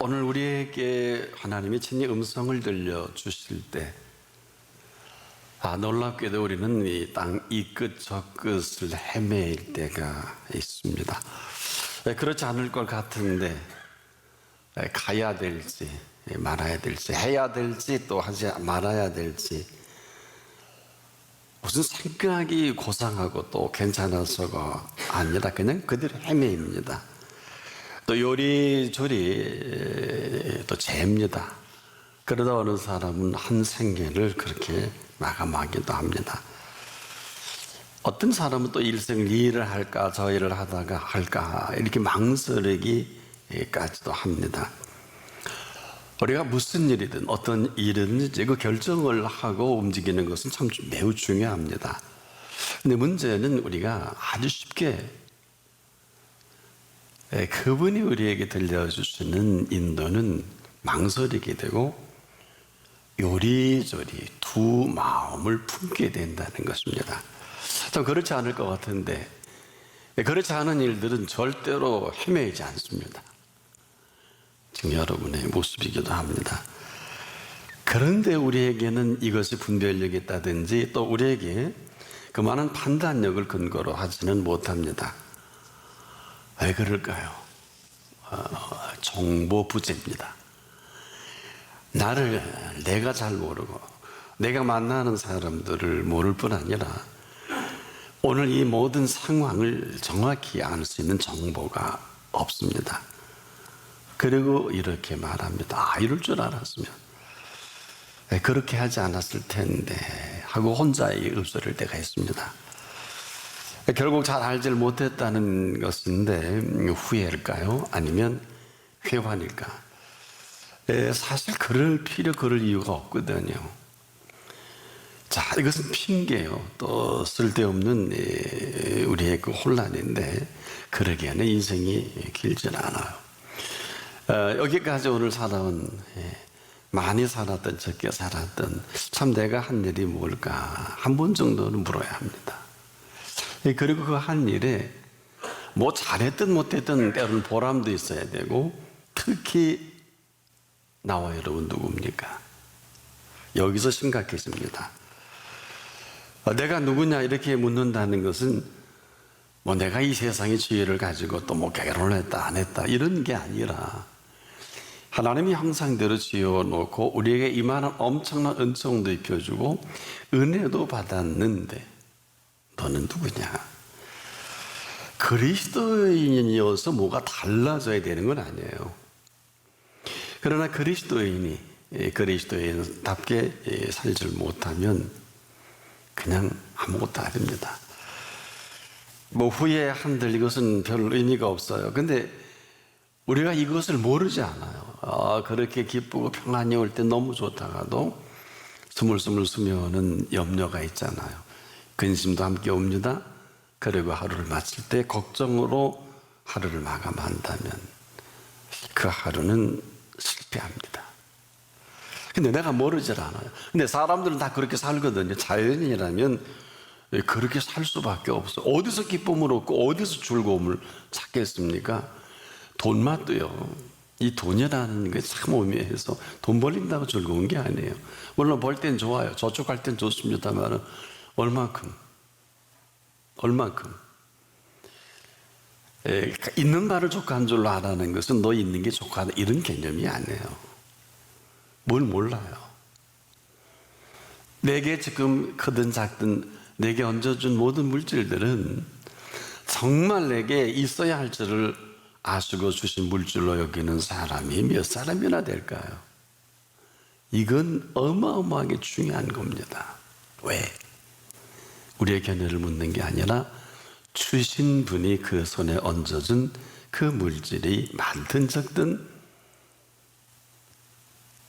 오늘 우리에게 하나님이 친히 음성을 들려주실 때 놀랍게도 우리는 이 땅 이 끝 저 끝을 헤매일 때가 있습니다. 그렇지 않을 것 같은데 가야 될지 말아야 될지 해야 될지 또 하지 말아야 될지 무슨 생각이 고상하고 또 괜찮아서가 아니라 그냥 그대로 헤매입니다. 또 요리조리 또 잽니다. 그러다 어느 사람은 한 생애를 그렇게 마감하기도 합니다. 어떤 사람은 또 일생 이 일을 할까 저 일을 하다가 할까 이렇게 망설이기까지도 합니다. 우리가 무슨 일이든 어떤 일이든지 그 결정을 하고 움직이는 것은 참 매우 중요합니다. 근데 문제는 우리가 아주 쉽게 그분이 우리에게 들려주시는 인도는 망설이게 되고 요리조리 두 마음을 품게 된다는 것입니다. 좀 그렇지 않을 것 같은데 그렇지 않은 일들은 절대로 헤매이지 않습니다. 지금 여러분의 모습이기도 합니다. 그런데 우리에게는 이것이 분별력이 있다든지 또 우리에게 그 많은 판단력을 근거로 하지는 못합니다. 왜 그럴까요? 정보 부재입니다. 나를 내가 잘 모르고 내가 만나는 사람들을 모를 뿐 아니라 오늘 이 모든 상황을 정확히 알 수 있는 정보가 없습니다. 그리고 이렇게 말합니다. 이럴 줄 알았으면 그렇게 하지 않았을 텐데 하고 혼자의 읍소릴 때가 있습니다. 결국 잘 알지 못했다는 것인데 후회일까요? 아니면 회환일까? 사실 그럴 이유가 없거든요. 자, 이것은 핑계요. 또 쓸데없는 우리의 그 혼란인데 그러기에는 인생이 길진 않아요. 여기까지 오늘 살아온 많이 살았든 적게 살았든 참 내가 한 일이 뭘까 한 번 정도는 물어야 합니다. 그리고 그 한 일에 뭐 잘했든 못했든 때로는 보람도 있어야 되고 특히 나와 여러분 누굽니까? 여기서 심각해집니다. 내가 누구냐 이렇게 묻는다는 것은 뭐 내가 이 세상의 지혜를 가지고 또 뭐 결혼을 했다 안 했다 이런 게 아니라 하나님이 형상대로 지어놓고 우리에게 이만한 엄청난 은총도 입혀주고 은혜도 받았는데 너는 누구냐? 그리스도인이어서 뭐가 달라져야 되는 건 아니에요. 그러나 그리스도인이 그리스도인답게 살지 못하면 그냥 아무것도 아닙니다. 뭐 후회 한들 이것은 별 의미가 없어요. 근데 우리가 이것을 모르지 않아요. 그렇게 기쁘고 평안이 올 때 너무 좋다가도 스물스물 스며오는 염려가 있잖아요. 근심도 함께 옵니다. 그리고 하루를 마칠 때 걱정으로 하루를 마감한다면 그 하루는 실패합니다. 근데 내가 모르질 않아요. 근데 사람들은 다 그렇게 살거든요. 자연인이라면 그렇게 살 수밖에 없어요. 어디서 기쁨을 얻고 어디서 즐거움을 찾겠습니까? 돈맛도요. 이 돈이라는 게 참 오묘해서 돈 벌린다고 즐거운 게 아니에요. 물론 벌 땐 좋아요. 저쪽 갈 땐 좋습니다만 얼만큼 있는 말을 족한 줄로 알아는 것은 너 있는 게 족하다 이런 개념이 아니에요. 뭘 몰라요. 내게 지금 크든 작든 내게 얹어준 모든 물질들은 정말 내게 있어야 할 줄을 아시고 주신 물질로 여기는 사람이 몇 사람이나 될까요? 이건 어마어마하게 중요한 겁니다. 왜? 우리의 견해를 묻는 게 아니라 주신 분이 그 손에 얹어준 그 물질이 많든 적든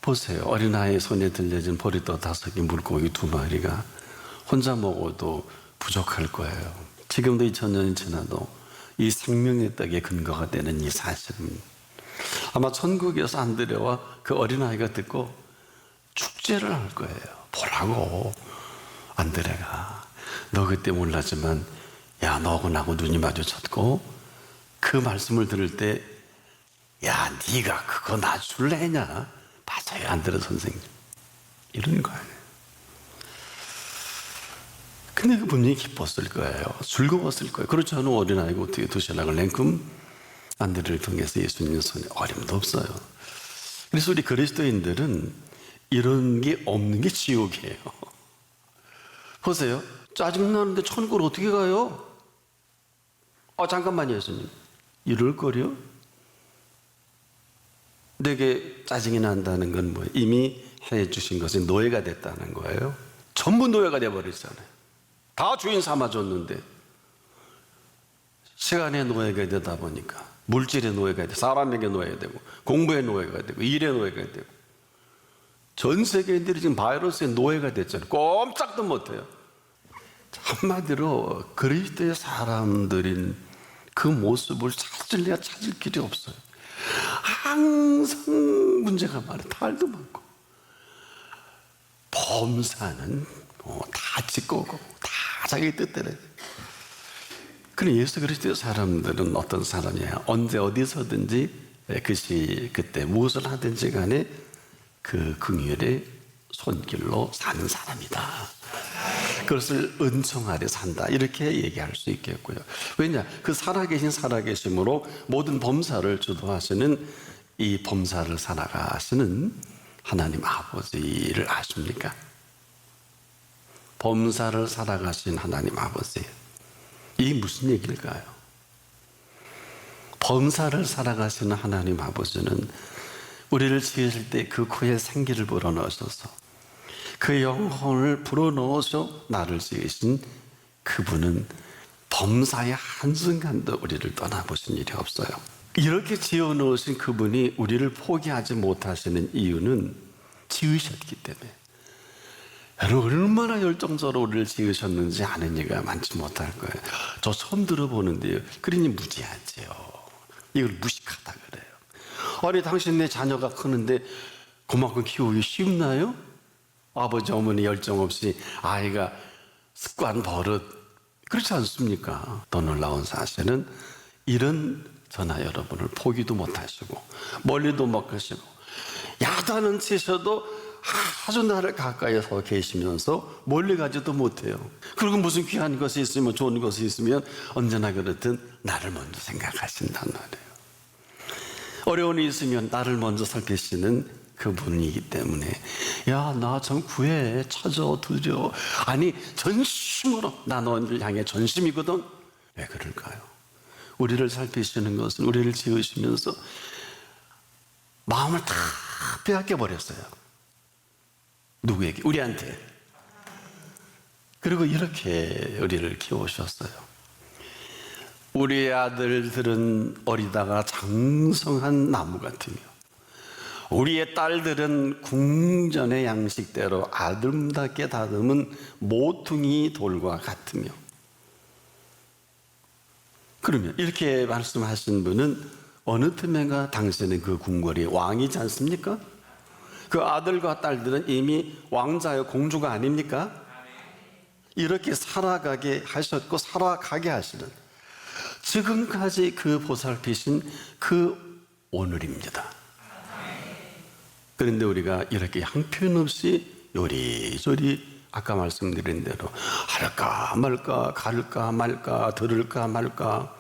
보세요. 어린아이 손에 들려진 보리떡 5개, 물고기 2마리가 혼자 먹어도 부족할 거예요. 지금도 2000년이 지나도 이 생명의 떡의 근거가 되는 이 사실은 아마 천국에서 안드레와 그 어린아이가 듣고 축제를 할 거예요. 보라고 안드레가 너 그때 몰랐지만 야 너하고 나하고 눈이 마주쳤고 그 말씀을 들을 때 야, 네가 그거 놔줄래냐? 맞아요, 안 들어 선생님. 이런 거 아니에요. 근데 그 분명히 기뻤을 거예요. 즐거웠을 거예요. 그렇지 않으면 어린아이가 어떻게 도시락을 냉큼 안드레를 통해서 예수님 손에 어림도 없어요. 그래서 우리 그리스도인들은 이런 게 없는 게 지옥이에요. 보세요. 짜증나는데 천국을 어떻게 가요? 잠깐만요, 예수님. 이럴 거려? 내게 짜증이 난다는 건 뭐예요? 이미 해 주신 것이 노예가 됐다는 거예요. 전부 노예가 돼버렸잖아요. 다 주인 삼아줬는데 시간의 노예가 되다 보니까 물질의 노예가 되고 사람에게 노예가 되고 공부의 노예가 되고 일의 노예가 되고 전 세계인들이 지금 바이러스의 노예가 됐잖아요. 꼼짝도 못해요. 한마디로 그리스도의 사람들인 그 모습을 찾을 길이 없어요. 항상 문제가 많아요. 탈도 많고 범사는 다 짓고고 다 자기 뜻대로. 그럼 예수 그리스도의 사람들은 어떤 사람이에요? 언제 어디서든지 그것이 그때 무엇을 하든지 간에 그 긍휼의 손길로 사는 사람이다. 그것을 은총 아래 산다, 이렇게 얘기할 수 있겠고요. 왜냐? 그 살아계심으로 모든 범사를 주도하시는 이 범사를 살아가시는 하나님 아버지를 아십니까? 범사를 살아가신 하나님 아버지, 이게 무슨 얘기일까요? 범사를 살아가시는 하나님 아버지는 우리를 지으실 때 그 코에 생기를 불어넣으셔서 그 영혼을 불어넣어서 나를 지으신 그분은 범사의 한순간도 우리를 떠나보신 일이 없어요. 이렇게 지어놓으신 그분이 우리를 포기하지 못하시는 이유는 지으셨기 때문에. 여러분, 얼마나 열정적으로 우리를 지으셨는지 아는 이가 많지 못할 거예요. 저 처음 들어보는데요. 그러니 무지하지요. 이걸 무식하다 그래요. 아니, 당신 내 자녀가 크는데 그만큼 키우기 쉽나요? 아버지 어머니 열정 없이 아이가 습관 버릇, 그렇지 않습니까? 더 놀라운 사실은 이런 저나 여러분을 포기도 못하시고 멀리도 못 가시고 야단은 치셔도 아주 나를 가까이서 계시면서 멀리 가지도 못해요. 그리고 무슨 귀한 것이 있으면, 좋은 것이 있으면 언제나 그렇듯 나를 먼저 생각하신단 말이에요. 어려운 일이 있으면 나를 먼저 살피시는 그분이기 때문에 야, 나 좀 구해, 찾아, 드려. 아니, 전심으로 나 너를 향해 전심이거든. 왜 그럴까요? 우리를 살피시는 것은 우리를 지으시면서 마음을 다 빼앗겨 버렸어요. 누구에게? 우리한테. 그리고 이렇게 우리를 키우셨어요. 우리의 아들들은 어리다가 장성한 나무 같으며 우리의 딸들은 궁전의 양식대로 아름답게 다듬은 모퉁이 돌과 같으며. 그러면 이렇게 말씀하신 분은 어느 틈엔가 당신은 그 궁궐의 왕이지 않습니까? 그 아들과 딸들은 이미 왕자요 공주가 아닙니까? 이렇게 살아가게 하셨고 살아가게 하시는 지금까지 그 보살피신 그 오늘입니다. 그런데 우리가 이렇게 형편없이 요리조리 아까 말씀드린 대로 할까 말까, 갈까 말까, 들을까 말까.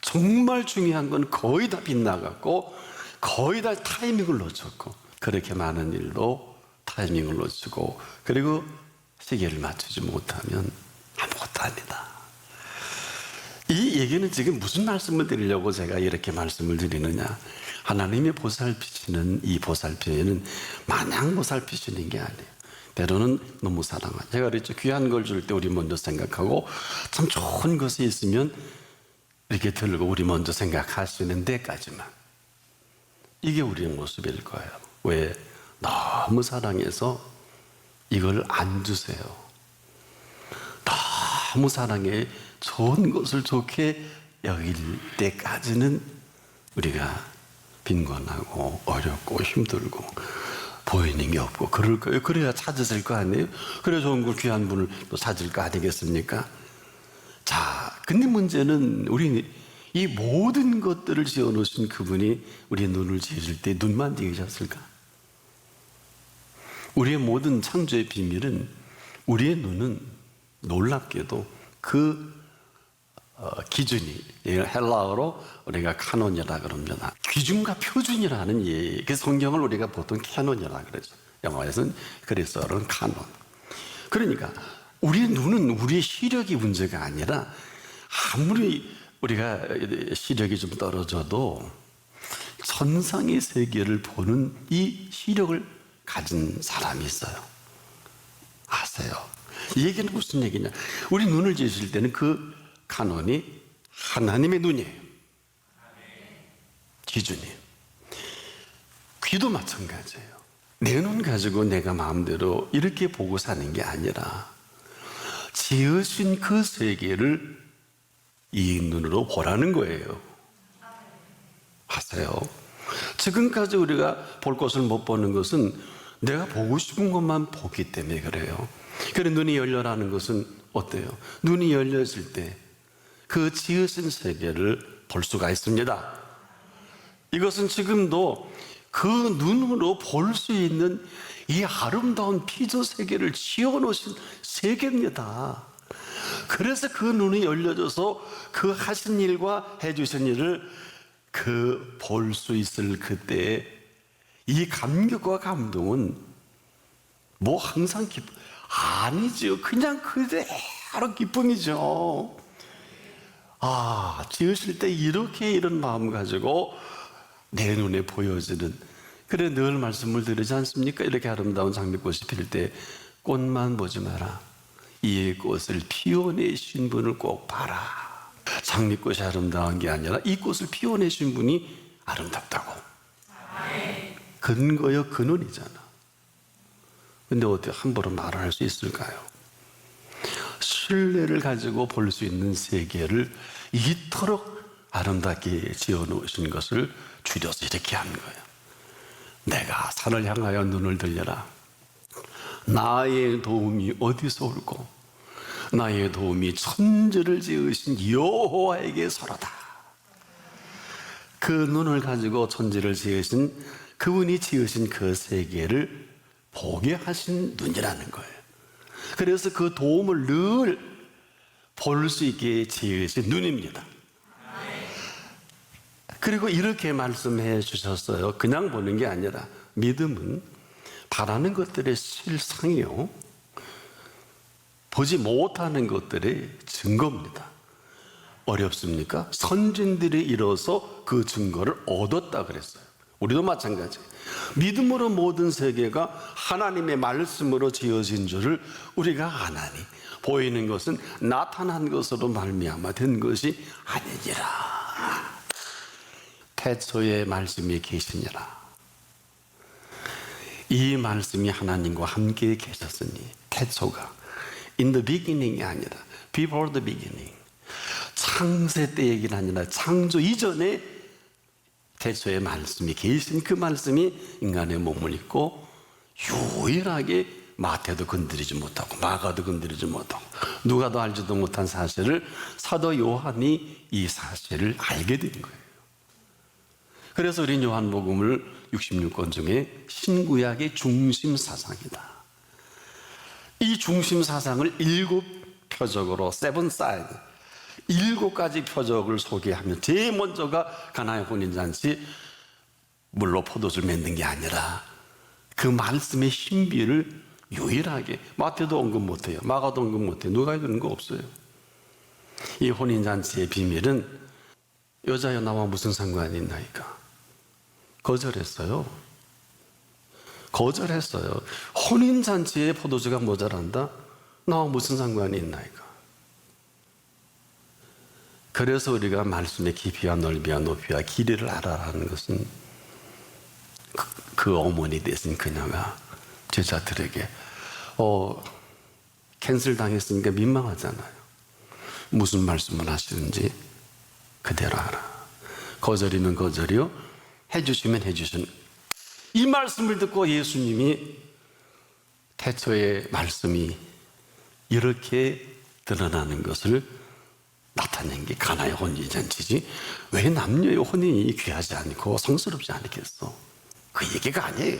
정말 중요한 건 거의 다 빗나갔고 거의 다 타이밍을 놓쳤고, 그렇게 많은 일도 타이밍을 놓치고 그리고 시계를 맞추지 못하면 아무것도 아니다. 이 얘기는 지금 무슨 말씀을 드리려고 제가 이렇게 말씀을 드리느냐, 하나님의 보살피시는 이 보살피는 마냥 보살피시는 게 아니에요. 때로는 너무 사랑하죠. 제가 그랬죠. 귀한 걸 줄 때 우리 먼저 생각하고 참 좋은 것이 있으면 이렇게 들고 우리 먼저 생각하시는 데까지만. 이게 우리의 모습일 거예요. 왜? 너무 사랑해서 이걸 안 주세요. 너무 사랑해 좋은 것을 좋게 여길 때까지는 우리가 빈곤하고 어렵고 힘들고 보이는 게 없고 그럴 거예요. 그래야 찾으실 거 아니에요? 그래야 좋은 걸 귀한 분을 또 찾을 거 아니겠습니까? 자, 근데 문제는 우리 이 모든 것들을 지어놓으신 그분이 우리의 눈을 지으실 때 눈만 지으셨을까? 우리의 모든 창조의 비밀은 우리의 눈은 놀랍게도 그 기준이, 헬라어로 우리가 카논이라 그럽니다. 기준과 표준이라는 그 성경을 우리가 보통 캐논이라 그러죠. 영어에서는 그리스어로는 카논. 그러니까 우리의 눈은 우리의 시력이 문제가 아니라 아무리 우리가 시력이 좀 떨어져도 천상의 세계를 보는 이 시력을 가진 사람이 있어요. 아세요? 이 얘기는 무슨 얘기냐? 우리 눈을 지으실 때는 그 카논이 하나님의 눈이에요. 기준이. 귀도 마찬가지예요. 내 눈 가지고 내가 마음대로 이렇게 보고 사는 게 아니라 지으신 그 세계를 이 눈으로 보라는 거예요. 아세요? 지금까지 우리가 볼 것을 못 보는 것은 내가 보고 싶은 것만 보기 때문에 그래요. 그래 눈이 열려라는 것은 어때요? 눈이 열렸을 때 그 지으신 세계를 볼 수가 있습니다. 이것은 지금도 그 눈으로 볼 수 있는 이 아름다운 피조 세계를 지어놓으신 세계입니다. 그래서 그 눈이 열려져서 그 하신 일과 해주신 일을 그 볼 수 있을 그때 이 감격과 감동은 뭐 항상 아니죠. 그냥 그대로 기쁨이죠. 지으실 때 이렇게 이런 마음 가지고 내 눈에 보여지는, 그래 늘 말씀을 드리지 않습니까? 이렇게 아름다운 장미꽃이 필 때 꽃만 보지 마라. 이 꽃을 피워내신 분을 꼭 봐라. 장미꽃이 아름다운 게 아니라 이 꽃을 피워내신 분이 아름답다고. 근거요 근원이잖아. 근데 어떻게 함부로 말을 할 수 있을까요? 신뢰를 가지고 볼 수 있는 세계를 이토록 아름답게 지어놓으신 것을 줄여서 이렇게 한 거예요. 내가 산을 향하여 눈을 들려라. 나의 도움이 어디서 올고 나의 도움이 천지를 지으신 여호와에게서로다. 그 눈을 가지고 천지를 지으신 그분이 지으신 그 세계를 보게 하신 눈이라는 거예요. 그래서 그 도움을 늘 볼 수 있게 지으신 눈입니다. 그리고 이렇게 말씀해 주셨어요. 그냥 보는 게 아니라 믿음은 바라는 것들의 실상이요, 보지 못하는 것들의 증거입니다. 어렵습니까? 선진들이 이뤄서 그 증거를 얻었다 그랬어요. 우리도 마찬가지. 믿음으로 모든 세계가 하나님의 말씀으로 지어진 줄을 우리가 아나니 보이는 것은 나타난 것으로 말미암아 된 것이 아니니라. 태초에 말씀이 계시니라. 이 말씀이 하나님과 함께 계셨으니, 태초가 in the beginning이 아니라 before the beginning, 창세 때 얘기는 아니라 창조 이전에 태초에 말씀이 계신 그 말씀이 인간의 몸을 입고 유일하게 마태도 건드리지 못하고 마가도 건드리지 못하고 누가도 알지도 못한 사실을 사도 요한이 이 사실을 알게 된 거예요. 그래서 우리 요한복음을 66권 중에 신구약의 중심 사상이다. 이 중심 사상을 7표적으로 seven side, 7가지 표적을 소개하며 제일 먼저가 가나의 혼인잔치, 물로 포도주를 맺는 게 아니라 그 말씀의 신비를 유일하게, 마태도 언급 못해요, 마가도 언급 못해요, 누가 해주는 거 없어요. 이 혼인잔치의 비밀은 여자여 나와 무슨 상관이 있나이까? 거절했어요. 혼인잔치에 포도주가 모자란다? 나와 무슨 상관이 있나이까? 그래서 우리가 말씀의 깊이와 넓이와 높이와 길이를 알아라는 것은 그 어머니 되신 그녀가 제자들에게 캔슬 당했으니까 민망하잖아요. 무슨 말씀을 하시는지 그대로 알아. 거절이면 거절이요, 해주시면 해주시는, 이 말씀을 듣고 예수님이 태초의 말씀이 이렇게 드러나는 것을 나타낸 게 가나의 혼인잔치지 왜 남녀의 혼인이 귀하지 않고 성스럽지 않겠어? 그 얘기가 아니에요.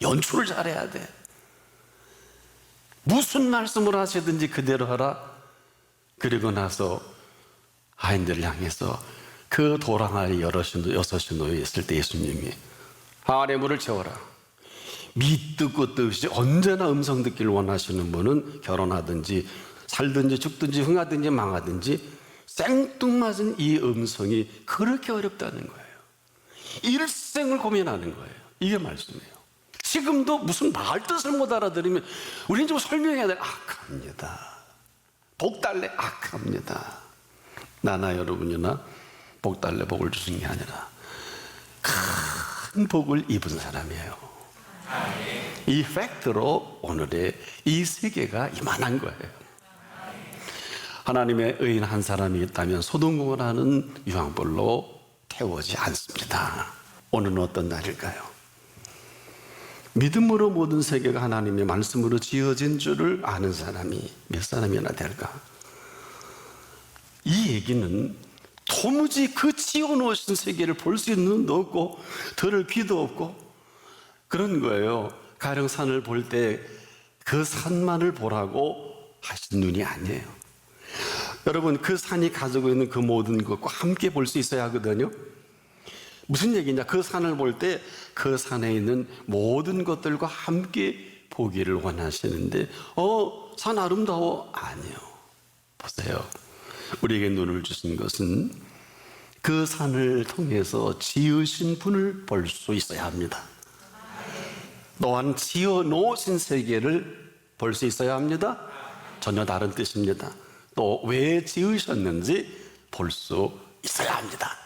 연출을 잘해야 돼. 무슨 말씀을 하시든지 그대로 하라. 그리고 나서 하인들을 향해서 그 도랑아리 여섯이 놓여 있을 때 예수님이 아래 물을 채워라. 밑도 끝도 없이 언제나 음성 듣기를 원하시는 분은 결혼하든지 살든지 죽든지 흥하든지 망하든지 생뚱맞은 이 음성이 그렇게 어렵다는 거예요. 일생을 고민하는 거예요. 이게 말씀이에요. 지금도 무슨 말 뜻을 못 알아들으면 우리는 좀 설명해야 돼. 악합니다. 복달래 악합니다. 나나 여러분이나 복달래 복을 주신 게 아니라 큰 복을 입은 사람이에요. 이 팩트로 오늘의 이 세계가 이만한 거예요. 하나님의 의인 한 사람이 있다면 소돔공원하는 유황불로 태우지 않습니다. 오늘은 어떤 날일까요? 믿음으로 모든 세계가 하나님의 말씀으로 지어진 줄을 아는 사람이 몇 사람이나 될까? 이 얘기는 도무지 그 지어놓으신 세계를 볼 수 있는 눈도 없고 들을 귀도 없고 그런 거예요. 가령 산을 볼 때 그 산만을 보라고 하신 눈이 아니에요. 여러분, 그 산이 가지고 있는 그 모든 것과 함께 볼 수 있어야 하거든요. 무슨 얘기냐? 그 산을 볼 때 그 산에 있는 모든 것들과 함께 보기를 원하시는데 산 아름다워? 아니요. 보세요. 우리에게 눈을 주신 것은 그 산을 통해서 지으신 분을 볼 수 있어야 합니다. 또한 지어 놓으신 세계를 볼 수 있어야 합니다. 전혀 다른 뜻입니다. 또 왜 지으셨는지 볼 수 있어야 합니다.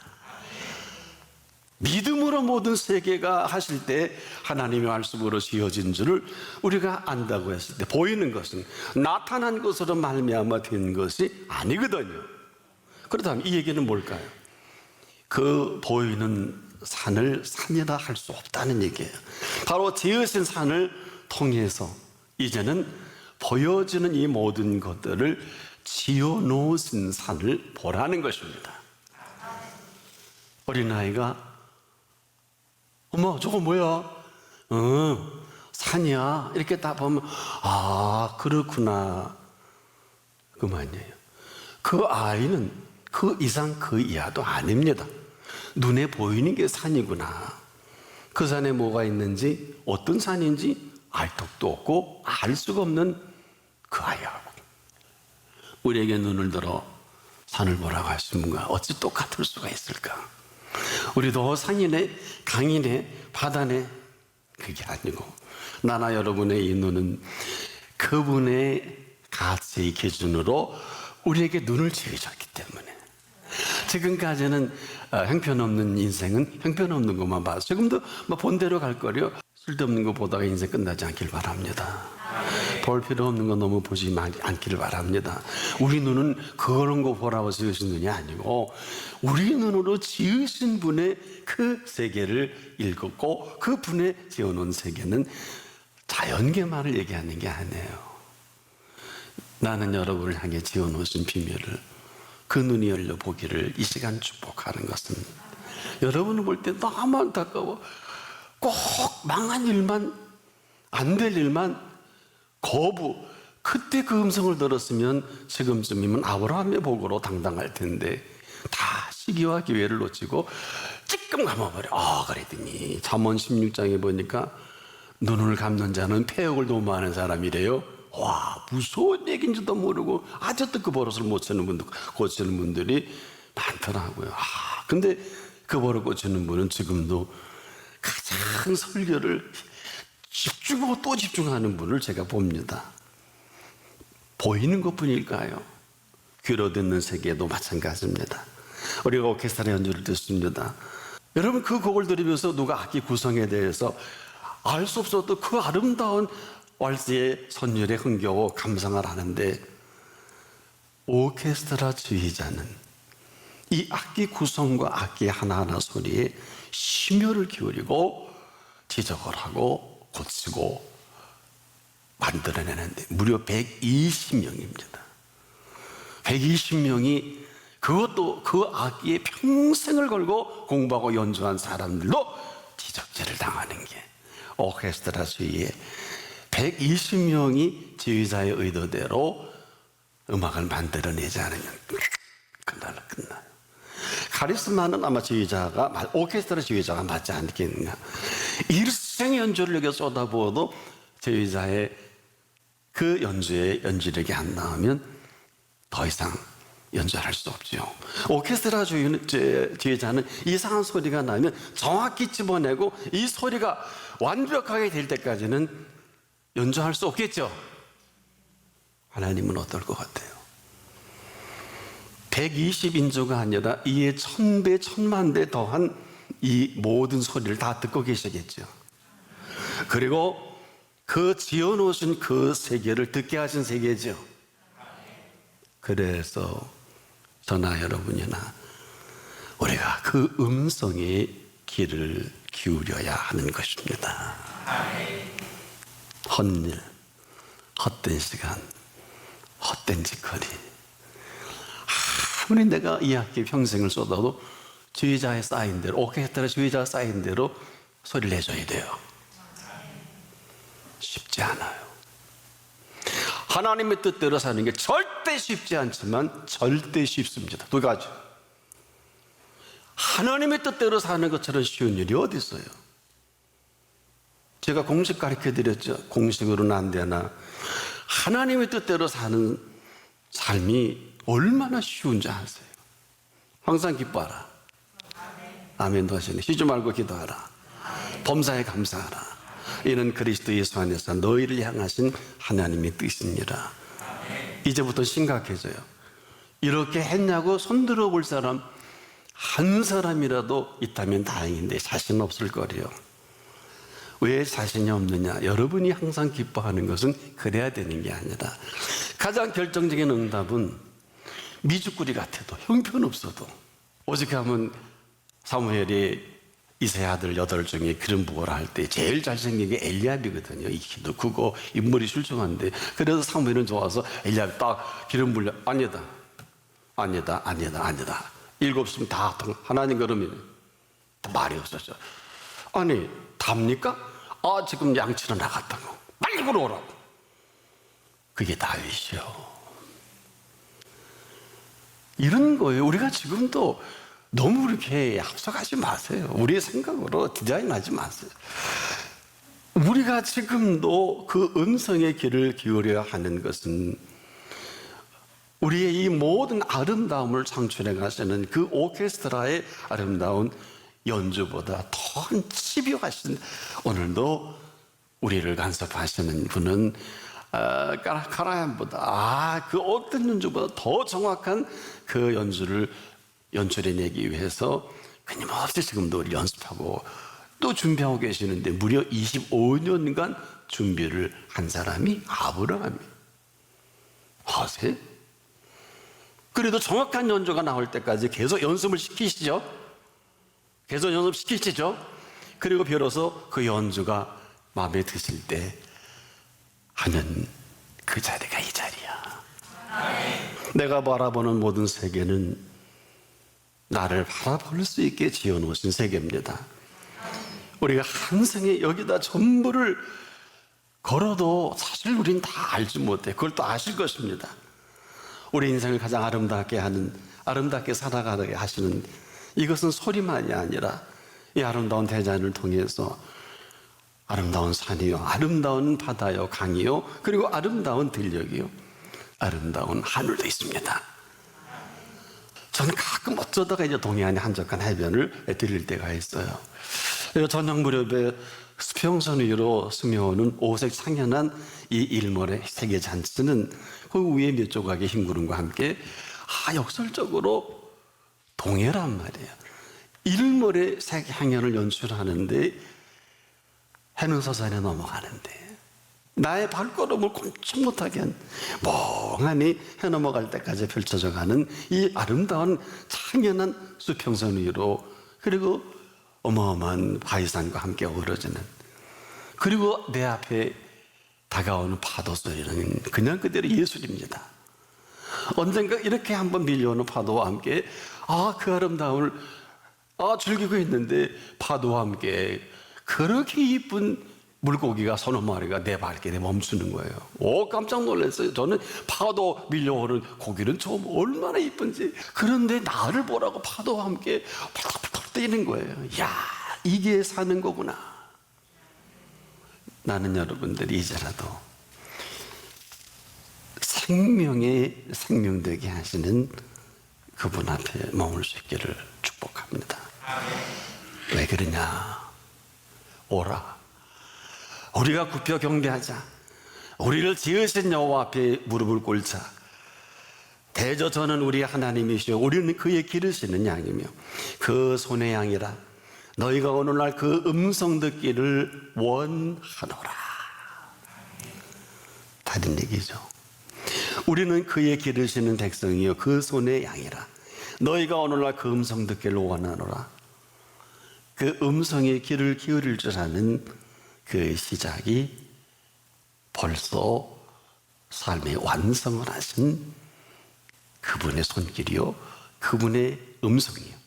믿음으로 모든 세계가 하실 때 하나님의 말씀으로 지어진 줄을 우리가 안다고 했을 때 보이는 것은 나타난 것으로 말미암아 된 것이 아니거든요. 그렇다면 이 얘기는 뭘까요? 그 보이는 산을 산이라 할 수 없다는 얘기예요. 바로 지으신 산을 통해서 이제는 보여지는 이 모든 것들을 지어놓으신 산을 보라는 것입니다. 어린아이가 엄마 저거 뭐야? 산이야. 이렇게 딱 보면 아 그렇구나 그만이에요. 그 아이는 그 이상 그 이하도 아닙니다. 눈에 보이는 게 산이구나. 그 산에 뭐가 있는지 어떤 산인지 알 턱도 없고 알 수가 없는 그 아이하고 우리에게 눈을 들어 산을 보라고 하신 분과 어찌 똑같을 수가 있을까? 우리도 산이네 강이네 바다네 그게 아니고 나나 여러분의 이 눈은 그분의 가치의 기준으로 우리에게 눈을 지으셨기 때문에 지금까지는 형편없는 인생은 형편없는 것만 봐서 지금도 본대로 갈 거려 쓸데없는 거 보다가 인생 끝나지 않길 바랍니다. 볼 필요 없는 거 너무 보지 않기를 바랍니다. 우리 눈은 그런 거 보라고 지으신 눈이 아니고 우리 눈으로 지으신 분의 그 세계를 읽었고 그 분의 지어놓은 세계는 자연계만을 얘기하는 게 아니에요. 나는 여러분을 향해 지어놓으신 비밀을 그 눈이 열려 보기를 이 시간 축복하는 것은 여러분을 볼 때 너무 안타까워. 꼭 망한 일만 안 될 일만 거부. 그때 그 음성을 들었으면 지금쯤이면 아브라함의 복으로 당당할 텐데 다 시기와 기회를 놓치고 찔끔 감아버려. 그랬더니 잠언 16장에 보니까 눈을 감는 자는 폐역을 너무 하는 사람이래요. 와, 무서운 얘기인지도 모르고 아직도 그 버릇을 못 고치는 분들이 많더라고요. 근데 그 버릇 고치는 분은 지금도 가장 설교를 집중하고 또 집중하는 분을 제가 봅니다. 보이는 것뿐일까요? 귀로 듣는 세계도 마찬가지입니다. 우리가 오케스트라 연주를 듣습니다. 여러분 그 곡을 들으면서 누가 악기 구성에 대해서 알 수 없어도 그 아름다운 왈스의 선율에 흥겨워 감상을 하는데 오케스트라 지휘자는 이 악기 구성과 악기 하나하나 소리에 심혈을 기울이고 지적을 하고 고치고 만들어내는데 무려 120명입니다. 120명이 그것도 그 악기에 평생을 걸고 공부하고 연주한 사람들도 지적질을 당하는 게 오케스트라 주위에 120명이 지휘자의 의도대로 음악을 만들어내지 않으면 그날로 끝나요. 카리스마는 아마 지휘자가, 오케스트라 지휘자가 맞지 않겠느냐. 일생 연주를 여기 쏟아부어도 지휘자의 그 연주의 연주력이 안 나오면 더 이상 연주할 수 없죠. 오케스트라 지휘자는 이상한 소리가 나면 정확히 집어내고 이 소리가 완벽하게 될 때까지는 연주할 수 없겠죠. 하나님은 어떨 것 같아요? 120인조가 아니라 이에 1000배, 1000만 배 더한 이 모든 소리를 다 듣고 계시겠죠. 그리고 그 지어놓으신 그 세계를 듣게 하신 세계죠. 그래서 저나 여러분이나 우리가 그 음성에 귀를 기울여야 하는 것입니다. 헛일, 헛된 시간, 헛된 짓거리. 아무리 내가 이 학기에 평생을 쏟아도 지휘자의 쌓인 대로, 오케스트라 지휘자가 쌓인 대로 소리를 내줘야 돼요. 쉽지 않아요. 하나님의 뜻대로 사는 게 절대 쉽지 않지만 절대 쉽습니다. 두 가지. 하나님의 뜻대로 사는 것처럼 쉬운 일이 어디 있어요? 제가 공식 가르쳐 드렸죠. 공식으로는 안 되나. 하나님의 뜻대로 사는 삶이 얼마나 쉬운지 아세요? 항상 기뻐하라. 아멘도 하시네. 쉬지 말고 기도하라. 범사에 감사하라. 이는 그리스도 예수 안에서 너희를 향하신 하나님의 뜻입니다. 이제부터 심각해져요. 이렇게 했냐고 손들어 볼 사람 한 사람이라도 있다면 다행인데 자신 없을 거래요. 왜 자신이 없느냐? 여러분이 항상 기뻐하는 것은 그래야 되는 게 아니라 가장 결정적인 응답은 미주꾸리 같아도 형편없어도 오직 하면 사무엘이 이세 아들 8 중에 기름 부어라 할 때 제일 잘생긴 게 엘리압이거든요. 이 키도 크고 인물이 출중한데 그래서 사무엘은 좋아서 엘리압이 딱 기름 불려 아니다 7명 다 하나님 걸으면 말이 없었죠. 아니 답니까? 지금 양치러 나갔다고 빨리 걸어오라고. 그게 다윗이요. 이런 거예요. 우리가 지금도 너무 그렇게 앞서가지 마세요. 우리의 생각으로 디자인하지 마세요. 우리가 지금도 그 음성의 귀를 기울여야 하는 것은 우리의 이 모든 아름다움을 창출해 가시는 그 오케스트라의 아름다운 연주보다 더 집요하신, 오늘도 우리를 간섭하시는 분은 카라얀보다 그 어떤 연주보다 더 정확한 그 연주를 연출해내기 위해서 끊임없이 지금도 우리 연습하고 또 준비하고 계시는데 무려 25년간 준비를 한 사람이 아브라함이에요. 아세요? 그래도 정확한 연주가 나올 때까지 계속 연습을 시키시죠. 계속 연습시키시죠. 그리고 비로소 그 연주가 마음에 드실 때 하는 그 자리가 이 자리야. 내가 바라보는 모든 세계는 나를 바라볼 수 있게 지어놓으신 세계입니다. 우리가 한 생에 여기다 전부를 걸어도 사실 우린 다 알지 못해. 그걸 또 아실 것입니다. 우리 인생을 가장 아름답게 하는, 아름답게 살아가게 하시는, 이것은 소리만이 아니라 이 아름다운 대자연을 통해서 아름다운 산이요, 아름다운 바다요, 강이요, 그리고 아름다운 들녘이요, 아름다운 하늘도 있습니다. 저는 가끔 어쩌다가 이제 동해안에 한적한 해변을 들릴 때가 있어요. 저녁 무렵에 수평선 위로 스며오는 오색 상연한 이 일몰의 세계 잔치는 그 위에 몇 조각의 흰 구름과 함께 역설적으로 동해란 말이에요. 일몰의 색 향연을 연출하는데 해는 서산에 넘어가는데 나의 발걸음을 꼼짝 못하게 한 멍하니 해 넘어갈 때까지 펼쳐져가는 이 아름다운 창연한 수평선 위로, 그리고 어마어마한 바위산과 함께 어우러지는, 그리고 내 앞에 다가오는 파도 소리는 그냥 그대로 예술입니다. 언젠가 이렇게 한번 밀려오는 파도와 함께 그 아름다움을 즐기고 있는데 파도와 함께 그렇게 이쁜 물고기가 서너 마리가 내 발길에 멈추는 거예요. 깜짝 놀랐어요. 저는 파도 밀려오는 고기는 좀 얼마나 이쁜지. 그런데 나를 보라고 파도와 함께 팔딱팔딱 뛰는 거예요. 야, 이게 사는 거구나. 나는 여러분들이 이제라도 생명에 생명되게 하시는 그분 앞에 머물 수 있기를 축복합니다. 왜 그러냐? 오라. 우리가 굽혀 경배하자. 우리를 지으신 여호와 앞에 무릎을 꿇자. 대저 저는 우리 하나님이시오. 우리는 그의 기르시는 양이며 그 손의 양이라. 너희가 오늘날 그 음성 듣기를 원하노라. 다른 얘기죠. 우리는 그의 기르시는 백성이요 그 손의 양이라. 너희가 오늘날 그 음성 듣기를 원하노라. 그 음성에 귀를 기울일 줄 아는 그 시작이 벌써 삶의 완성을 하신 그분의 손길이요 그분의 음성이요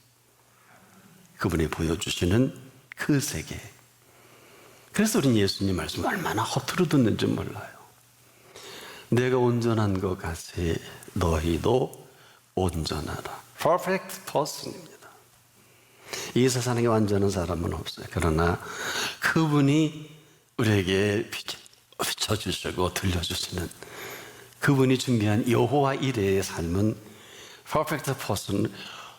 그분이 보여주시는 그 세계. 그래서 우리는 예수님 말씀 얼마나 허투루 듣는지 몰라요. 내가 온전한 것 같이 너희도 온전하라. Perfect person입니다. 이 세상에 완전한 사람은 없어요. 그러나 그분이 우리에게 비춰주시고 들려주시는 그분이 준비한 여호와 이레의 삶은 Perfect person,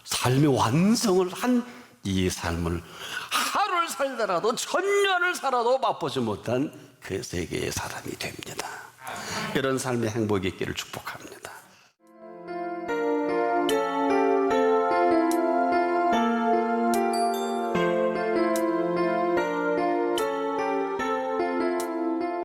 삶의 완성을 한 이 삶을 하루를 살더라도 천년을 살아도 맛보지 못한 그 세계의 사람이 됩니다. 이런 삶의 행복이 있기를 축복합니다.